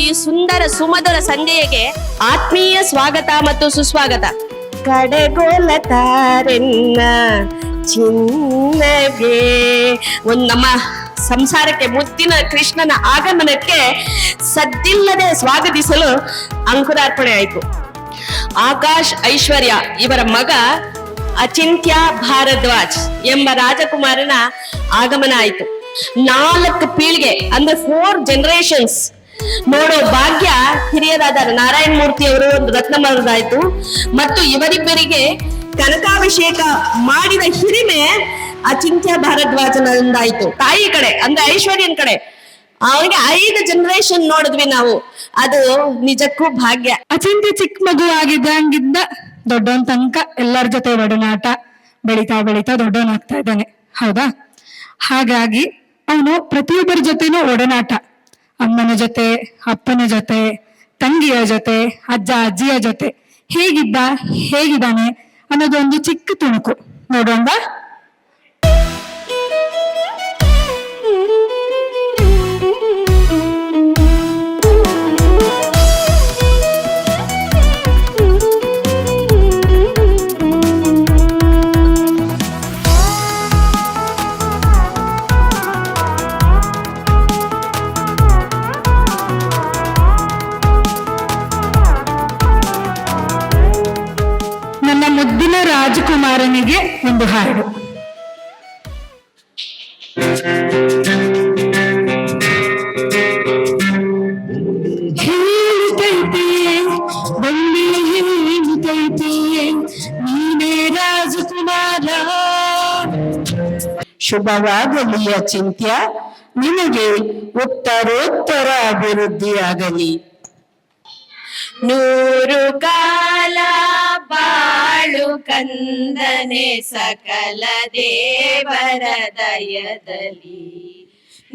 ಈ ಸುಂದರ ಸುಮಧುರ ಸಂಜೆಗೆ ಆತ್ಮೀಯ ಸ್ವಾಗತ ಮತ್ತು ಸುಸ್ವಾಗತ. ಕಡೆಗೋಲ ತಾರೆನ್ನ ಚಿನ್ನಗೆ ನಮ್ಮ ಸಂಸಾರಕ್ಕೆ ಮುದ್ದಿನ ಕೃಷ್ಣನ ಆಗಮನಕ್ಕೆ ಸದ್ದಿಲ್ಲದೆ ಸ್ವಾಗತಿಸಲು ಅಂಕುರಾರ್ಪಣೆ ಆಯಿತು. ಆಕಾಶ್ ಐಶ್ವರ್ಯ ಇವರ ಮಗ ಅಚಿಂತ್ಯ ಭಾರದ್ವಾಜ್ ಎಂಬ ರಾಜಕುಮಾರನ ಆಗಮನ ಆಯಿತು. 4 ಪೀಳಿಗೆ ಅಂದ್ರೆ 4 ಜನರೇಷನ್ಸ್ ನೋಡೋ ಭಾಗ್ಯ ಹಿರಿಯರಾದ ನಾರಾಯಣ ಮೂರ್ತಿ ಅವರು ಒಂದು ರತ್ನಮರದಾಯ್ತು. ಮತ್ತು ಇವರಿಬ್ಬರಿಗೆ ಕನಕಾಭಿಷೇಕ ಮಾಡಿದ ಹಿರಿಮೆ ಅಚಿಂತ್ಯ ಭಾರದ್ವಾಜನಿಂದಾಯ್ತು. ತಾಯಿ ಕಡೆ ಅಂದ್ರೆ ಐಶ್ವರ್ಯನ್ ಕಡೆ ಅವನಿಗೆ 5 ಜನರೇಷನ್ ನೋಡಿದ್ವಿ ನಾವು. ಅದು ನಿಜಕ್ಕೂ ಭಾಗ್ಯ. ಅಚಿಂತ್ಯ ಚಿಕ್ಕ ಮಗು ಆಗಿದ್ದಂಗಿದ್ದ ದೊಡ್ಡವನ್ ತನಕ ಎಲ್ಲರ ಜೊತೆ ಒಡನಾಟ ಬೆಳಿತಾ ಬೆಳಿತಾ ದೊಡ್ಡವನಾಗ್ತಾ ಇದ್ದಾನೆ, ಹೌದಾ? ಹಾಗಾಗಿ ಅವನು ಪ್ರತಿಯೊಬ್ಬರ ಜೊತೆನೂ ಒಡನಾಟ, ಅಮ್ಮನ ಜೊತೆ, ಅಪ್ಪನ ಜೊತೆ, ತಂಗಿಯ ಜೊತೆ, ಅಜ್ಜ ಅಜ್ಜಿಯ ಜೊತೆ ಹೇಗಿದ್ದಾನೆ ಅನ್ನೋದು ಒಂದು ಚಿಕ್ಕ ತುಣುಕು ನೋಡೋಣ. ನನ್ನ ಮುದ್ದಿನ ರಾಜಕುಮಾರನಿಗೆ ಒಂದು ಹಾಡು. ಹೇಳುತ್ತೈತೆ ಬಳ್ಳಿ ಹೇಳುತ್ತೈತೆ ನೀನೇ ರಾಜಕುಮಾರ. ಶುಭವಾಗಲಿ ಅಚಿಂತ್ಯ, ನಿನಗೆ ಉತ್ತರೋತ್ತರ ಅಭಿವೃದ್ಧಿಯಾಗಲಿ. 100 ಕಾಲ ಬಾಳು ಕಂದನೆ ಸಕಲ ದೇವರ ದಯದಲ್ಲಿ.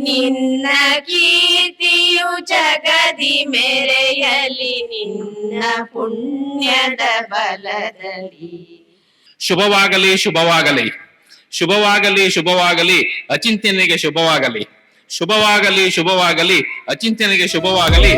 ನಿನ್ನ ಕೀರ್ತಿಯು ಜಗದಿ ಮೆರೆಯಲಿ ನಿನ್ನ ಪುಣ್ಯದ ಬಲದಲ್ಲಿ. ಶುಭವಾಗಲಿ ಶುಭವಾಗಲಿ ಶುಭವಾಗಲಿ ಶುಭವಾಗಲಿ ಅಚಿಂತ್ಯನಿಗೆ ಶುಭವಾಗಲಿ. ಶುಭವಾಗಲಿ ಶುಭವಾಗಲಿ ಅಚಿಂತ್ಯನಿಗೆ ಶುಭವಾಗಲಿ.